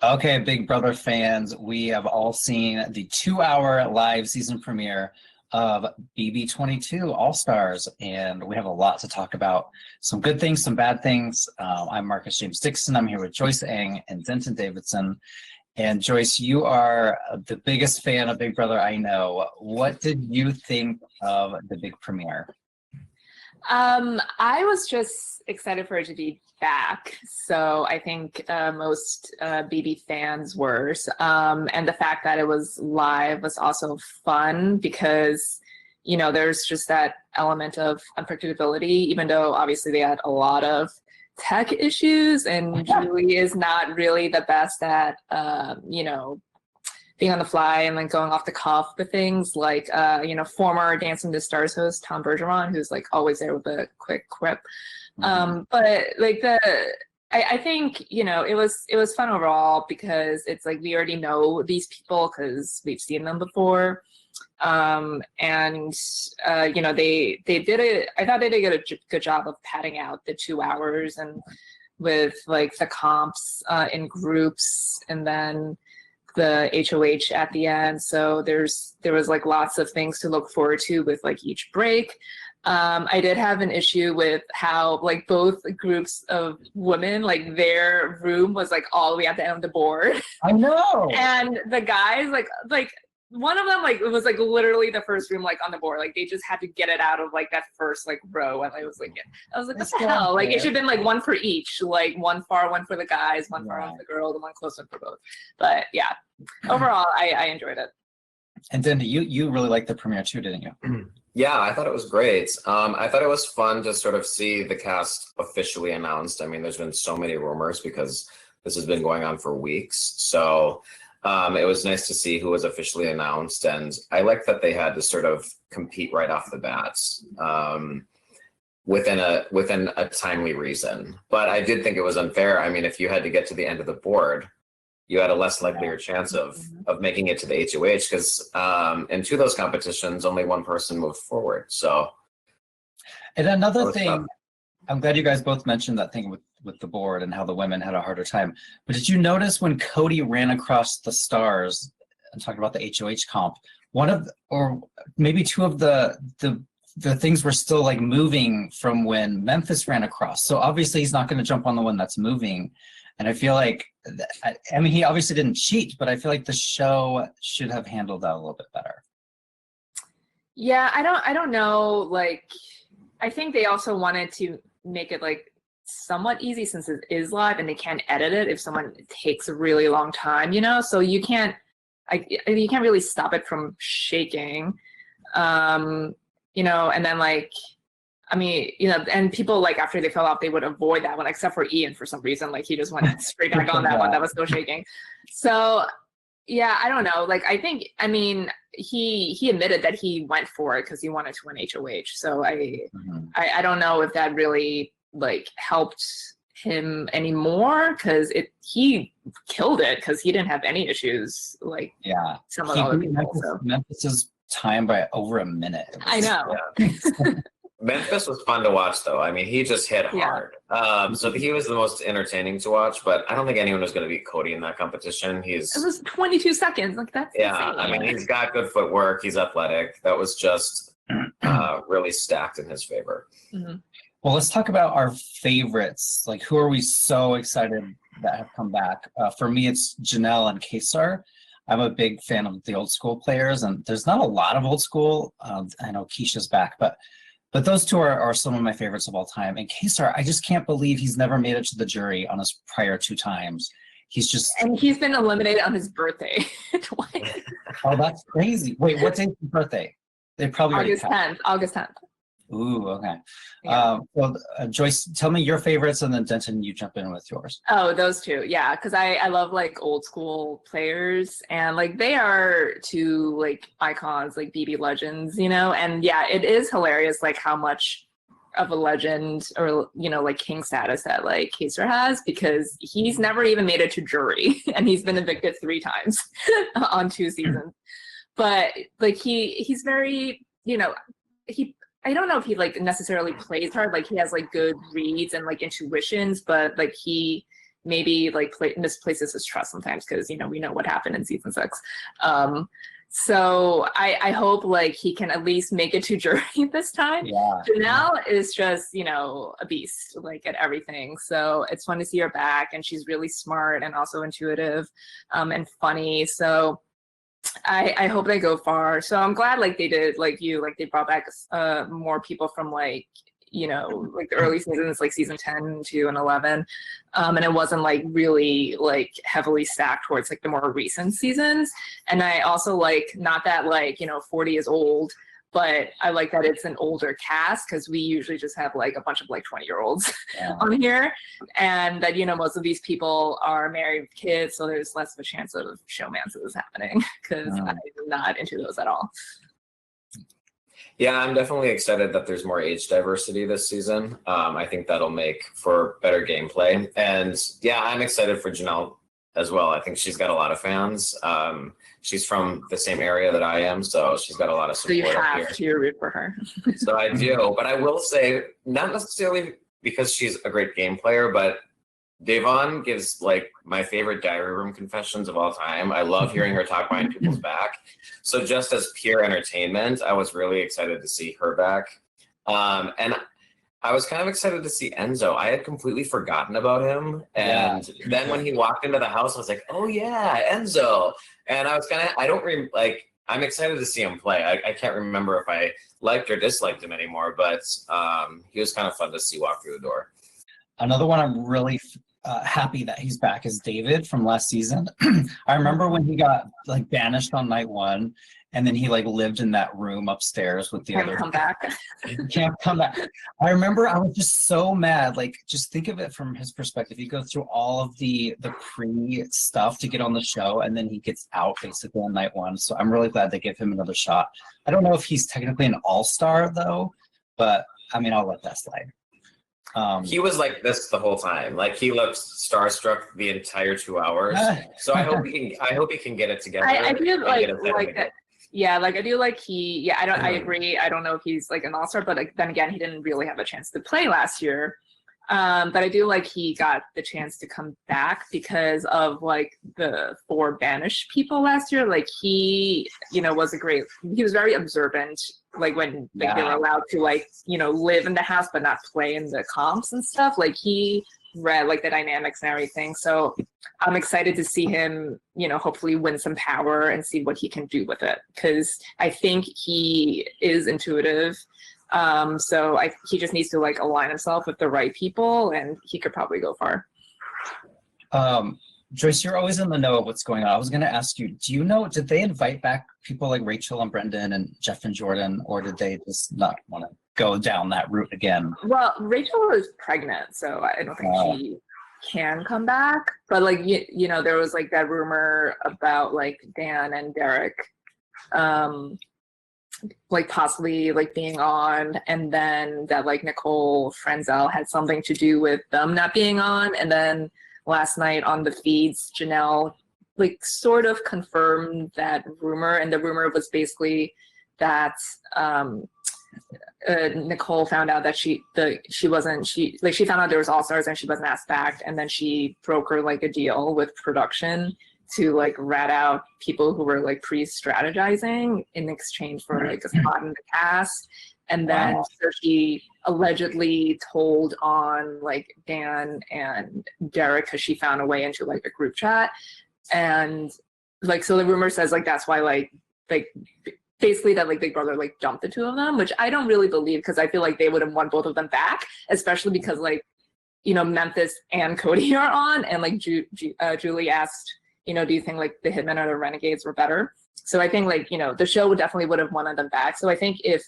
Okay, Big Brother fans, we have all seen the 2-hour live season premiere of BB22 All Stars, and we have a lot to talk about. Some good things, some bad things. I'm Marcus James Dixon. I'm here with Joyce Eng and Denton Davidson. And Joyce, you are the biggest fan of Big Brother I know. What did you think of the big premiere? I was just excited for it to be back. So I think most BB fans were. And the fact that it was live was also fun because, you know, there's just that element of unpredictability, even though obviously they had a lot of tech issues and Julie is not really the best at, you know, being on the fly and like going off the cuff with things like, you know, former Dancing with the Stars host Tom Bergeron, who's like always there with a quick quip. But like I think, you know, it was fun overall because it's like we already know these people because we've seen them before. And you know, they did it. I thought they did a good job of padding out the 2 hours and with like the comps in groups and then the HOH at the end. So there was like lots of things to look forward to with like each break. I did have an issue with how like both groups of women, like their room was like all the way at the end of the board. I know. And the guys like one of them, like, it was like literally the first room, like on the board. Like they just had to get it out of like that first like row. And I was like, what the hell? Like it should have been like one for each, like one far one for the guys, one far one for the girls, and one close one for both. But yeah, overall, I enjoyed it. And then you really liked the premiere too, didn't you? Yeah, I thought it was great. I thought it was fun to sort of see the cast officially announced. I mean, there's been so many rumors because this has been going on for weeks. So it was nice to see who was officially announced, and I like that they had to sort of compete right off the bat within a timely reason. But I did think it was unfair. I mean, if you had to get to the end of the board, you had a less likelier chance of making it to the HOH because in two of those competitions, only one person moved forward. So, and another thing, I'm glad you guys both mentioned that thing with the board and how the women had a harder time. But did you notice when Cody ran across the stars and talking about the HOH comp, one of, or maybe two of the things were still like moving from when Memphis ran across. So obviously he's not going to jump on the one that's moving. And I feel like, I mean, he obviously didn't cheat, but I feel like the show should have handled that a little bit better. Yeah, I don't know. Like, I think they also wanted to make it like somewhat easy since it is live and they can't edit it if someone takes a really long time, you know? So you can't really stop it from shaking, you know, and then like, I mean, you know, and people like after they fell off, they would avoid that one, except for Ian for some reason. Like he just went straight back on that one that was still shaking. So yeah, I don't know. Like I mean, he admitted that he went for it because he wanted to win HOH. So I don't know if that really like helped him anymore because he killed it because he didn't have any issues like some of the other people. Memphis's time by over a minute. I know. Yeah. Memphis was fun to watch, though. I mean, he just hit hard. So he was the most entertaining to watch, but I don't think anyone was going to beat Cody in that competition. It was 22 seconds. Like, that's insane. I mean, he's got good footwork. He's athletic. That was just really stacked in his favor. Mm-hmm. Well, let's talk about our favorites. Like, who are we so excited that have come back? For me, it's Janelle and Kasar. I'm a big fan of the old school players, and there's not a lot of old school. I know Keisha's back, but those two are some of my favorites of all time. And Kasar, I just can't believe he's never made it to the jury on his prior 2 times. And he's been eliminated on his birthday twice. Oh, that's crazy. Wait, what day's his birthday? They probably August 10th. Ooh, okay. Yeah. Well, Joyce, tell me your favorites, and then Denton, you jump in with yours. Oh, those two, yeah, because I love like old school players, and like they are two like icons, like BB legends, you know. And yeah, it is hilarious like how much of a legend or you know like king status that like Kasar has because he's never even made it to jury, and he's been evicted 3 times on 2 seasons. But like he's very, you know, I don't know if he like necessarily plays hard. Like he has like good reads and like intuitions, but like he maybe like misplaces his trust sometimes because, you know, we know what happened in season 6. So I hope like he can at least make it to jury this time. Yeah. Janelle is just, you know, a beast like at everything. So it's fun to see her back, and she's really smart and also intuitive and funny. So I hope they go far. So I'm glad like they did like they brought back more people from like, you know, like the early seasons, like season 10 to and 11. And it wasn't like really like heavily stacked towards like the more recent seasons. And I also like, not that like, you know, 40 is old, but I like that it's an older cast, because we usually just have like a bunch of like 20-year-olds on here. And that, you know, most of these people are married with kids, so there's less of a chance of showmances happening, because I'm not into those at all. Yeah, I'm definitely excited that there's more age diversity this season. I think that'll make for better gameplay. And yeah, I'm excited for Janelle as well. I think she's got a lot of fans. She's from the same area that I am, so she's got a lot of support. So you have to root for her. So I do, but I will say, not necessarily because she's a great game player, but Devon gives like my favorite diary room confessions of all time. I love hearing her talk behind people's back. So just as pure entertainment, I was really excited to see her back. And I was kind of excited to see Enzo. I had completely forgotten about him. And then when he walked into the house, I was like, oh yeah, Enzo. And I was kind of, I'm excited to see him play. I can't remember if I liked or disliked him anymore, but he was kind of fun to see walk through the door. Another one I'm really happy that he's back is David from last season. I remember when he got like banished on night 1, and then he like lived in that room upstairs with the other. Come back. Can't come back. I remember I was just so mad. Like, just think of it from his perspective. He goes through all of the pre stuff to get on the show, and then he gets out basically on night 1. So I'm really glad they give him another shot. I don't know if he's technically an all-star though, but I mean, I'll let that slide. He was like this the whole time. Like, he looked starstruck the entire 2 hours. So I hope he can get it together. I do like that. Yeah, like I do like I agree. I don't know if he's like an all-star, but like, then again, he didn't really have a chance to play last year. But I do like he got the chance to come back because of like the 4 banished people last year. Like, he, you know, he was very observant, like when like, they were allowed to like, you know, live in the house but not play in the comps and stuff. Like, he read like the dynamics and everything. So I'm excited to see him, you know, hopefully win some power and see what he can do with it, because I think he is intuitive. So he just needs to like align himself with the right people, and he could probably go far. Joyce, you're always in the know of what's going on. I was going to ask you, do you know, did they invite back people like Rachel and Brendan and Jeff and Jordan, or did they just not want to go down that route again? Well, Rachel is pregnant, so I don't think she can come back. But like, you know, there was like that rumor about like Dan and Derek like possibly like being on, and then that like Nicole Frenzel had something to do with them not being on. And then last night on the feeds, Janelle like sort of confirmed that rumor, and the rumor was basically that Nicole found out that she found out there was All Stars and she wasn't asked back, and then she brokered like a deal with production to like rat out people who were like pre-strategizing in exchange for like a spot in the cast. And then so she allegedly told on like Dan and Derek because she found a way into like a group chat. And like, so the rumor says like that's why like basically that like Big Brother like dumped the 2 of them, which I don't really believe, because I feel like they would have won both of them back, especially because like, you know, Memphis and Cody are on, and like Julie asked, you know, do you think like the Hitmen or the Renegades were better? So I think like, you know, the show definitely would have wanted them back. So I think if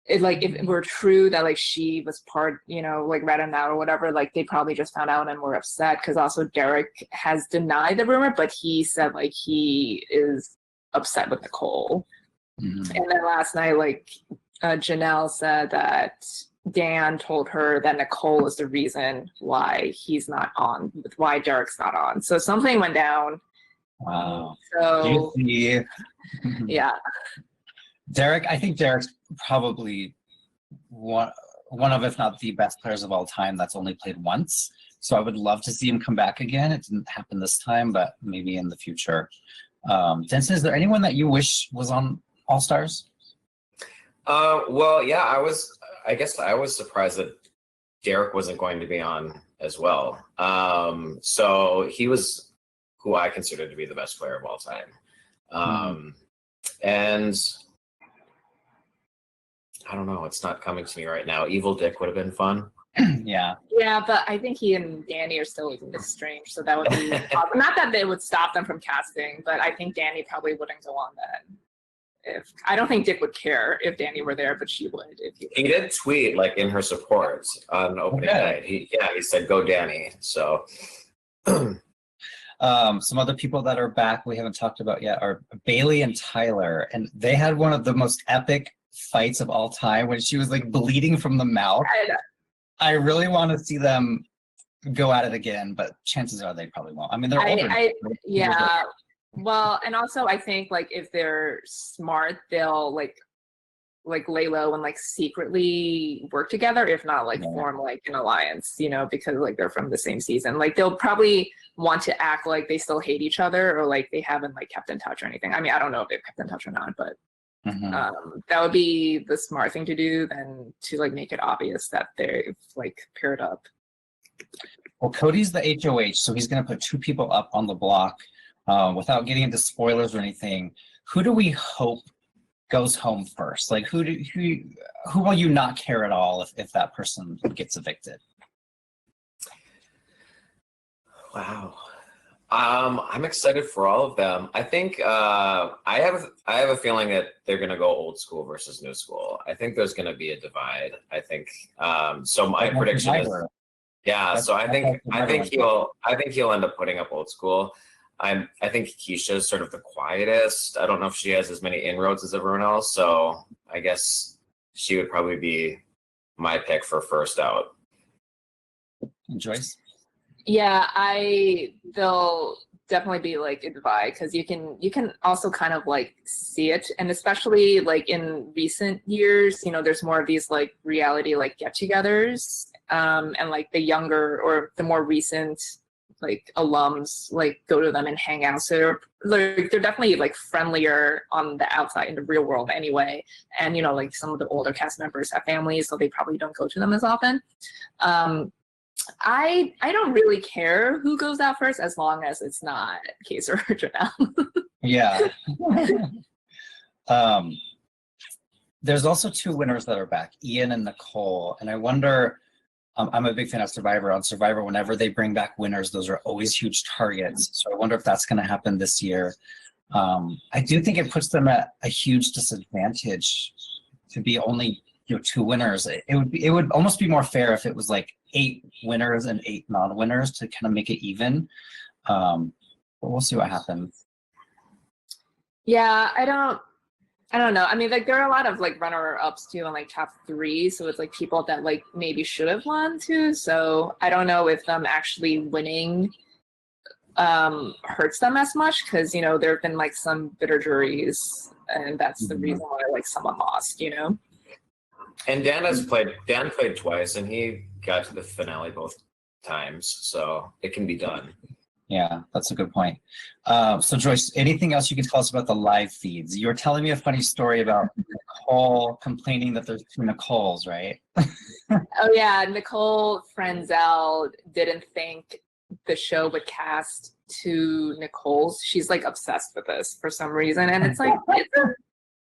it were true that like she was part, you know, like ratted out or whatever, like they probably just found out and were upset, because also Derek has denied the rumor, but he said like he is upset with Nicole. Mm-hmm. And then last night, like Janelle said that Dan told her that Nicole is the reason why he's not on, why Derek's not on. So something went down. Wow. So yeah. Derek, I think Derek's probably one of, if not the best players of all time that's only played once. So I would love to see him come back again. It didn't happen this time, but maybe in the future. Denton, is there anyone that you wish was on All Stars? Well, yeah, I guess I was surprised that Derek wasn't going to be on as well. So he was who I consider to be the best player of all time. And I don't know, it's not coming to me right now. Evil Dick would have been fun. Yeah. Yeah, but I think he and Danny are still estranged, so that would be not that they would stop them from casting, but I think Danny probably wouldn't go on that. I don't think Dick would care if Danny were there, but she would if he did tweet like in her support on opening night. He said go Danny. So some other people that are back we haven't talked about yet are Bailey and Tyler, and they had one of the most epic fights of all time when she was like bleeding from the mouth. I really want to see them go at it again, but chances are they probably won't. I mean, they're older. Yeah. Well, and also I think like if they're smart, they'll like lay low and like secretly work together, if not like form like an alliance, you know, because like they're from the same season. Like they'll probably want to act like they still hate each other or like they haven't like kept in touch or anything. I mean, I don't know if they've kept in touch or not, but that would be the smart thing to do than to like make it obvious that they've like paired up. Well, Cody's the HOH, so he's going to put two people up on the block. Without getting into spoilers or anything, who do we hope goes home first? Like who will you not care at all if that person gets evicted? Wow. I'm excited for all of them. I think I have a feeling that they're gonna go old school versus new school. I think there's gonna be a divide. I think so my prediction is so I think he'll end up putting up old school. I think Keisha's sort of the quietest. I don't know if she has as many inroads as everyone else, so I guess she would probably be my pick for first out. And Joyce? Yeah, they'll definitely be like a divide because you can also kind of like see it, and especially like in recent years, you know, there's more of these like reality like get-togethers, and like the younger or the more recent like alums like go to them and hang out, so they're definitely like friendlier on the outside in the real world anyway, and you know like some of the older cast members have families, so they probably don't go to them as often. I don't really care who goes out first as long as it's not Kasar or Janelle. Yeah. There's also two winners that are back, Ian and Nicole, and I wonder. I'm a big fan of Survivor. On Survivor, whenever they bring back winners, those are always huge targets. So I wonder if that's going to happen this year. I do think it puts them at a huge disadvantage to be only two winners. It would almost be more fair if it was like 8 winners and 8 non-winners to kind of make it even. But we'll see what happens. Yeah, I don't know. I mean, like there are a lot of like runner-ups too, and like top 3. So it's like people that like maybe should have won too. So I don't know if them actually winning hurts them as much, because you know there have been like some bitter juries, and that's the reason why like someone lost. You know. And Dan played twice, and he got to the finale both times, so it can be done. Yeah, that's a good point. So Joyce, anything else you can tell us about the live feeds? You were telling me a funny story about Nicole complaining that there's 2 Nicoles, right? Oh yeah, Nicole Frenzel didn't think the show would cast 2 Nicoles. She's like obsessed with this for some reason, and it's like it's a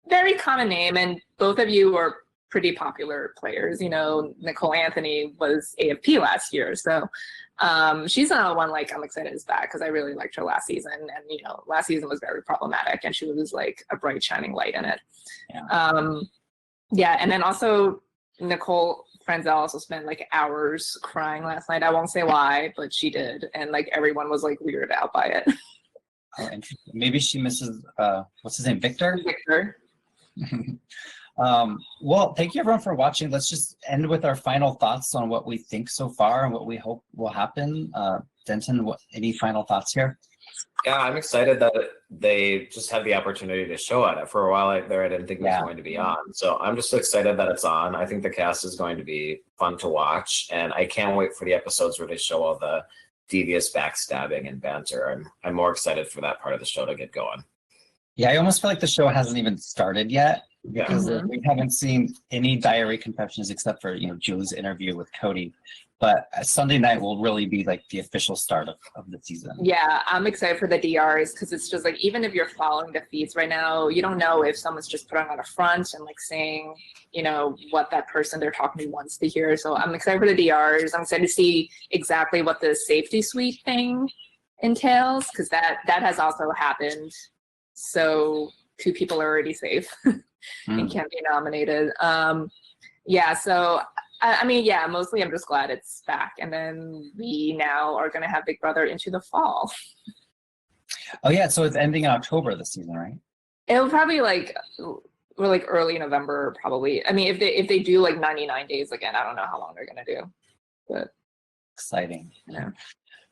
very common name, and both of you are pretty popular players. You know, Nicole Anthony was AFP last year, so she's another one like I'm excited is back because I really liked her last season, and you know last season was very problematic, and she was like a bright shining light in it. And then also Nicole Frenzel also spent like hours crying last night. I won't say why, but she did, and like everyone was like weirded out by it. Oh, interesting. Maybe she misses what's his name, Victor? Well, thank you everyone for watching. Let's just end with our final thoughts on what we think so far and what we hope will happen. Denton, any final thoughts here? Yeah, I'm excited that they just had the opportunity to show it. For a while there, I didn't think it was going to be on. So I'm just excited that it's on. I think the cast is going to be fun to watch. And I can't wait for the episodes where they show all the devious backstabbing and banter. I'm more excited for that part of the show to get going. Yeah, I almost feel like the show hasn't even started yet because we haven't seen any diary confessions except for, Julie's interview with Cody. But Sunday night will really be like the official start of the season. Yeah, I'm excited for the DRs because it's just like, even if you're following the feeds right now, you don't know if someone's just putting on a front and like saying, what that person they're talking to wants to hear. So I'm excited for the DRs. I'm excited to see exactly what the safety suite thing entails because that has also happened. So 2 people are already safe and can't be nominated. So mostly I'm just glad it's back. And then we now are going to have Big Brother into the fall. Oh, yeah. So it's ending in October this season, right? It'll probably we're early November, probably. I mean, if they do 99 days again, I don't know how long they're going to do. But exciting. Yeah.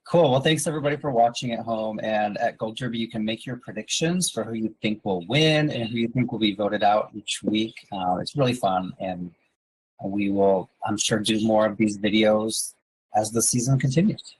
Cool. Well, thanks everybody for watching at home. And at Gold Derby, you can make your predictions for who you think will win and who you think will be voted out each week. It's really fun. And we will, I'm sure, do more of these videos as the season continues.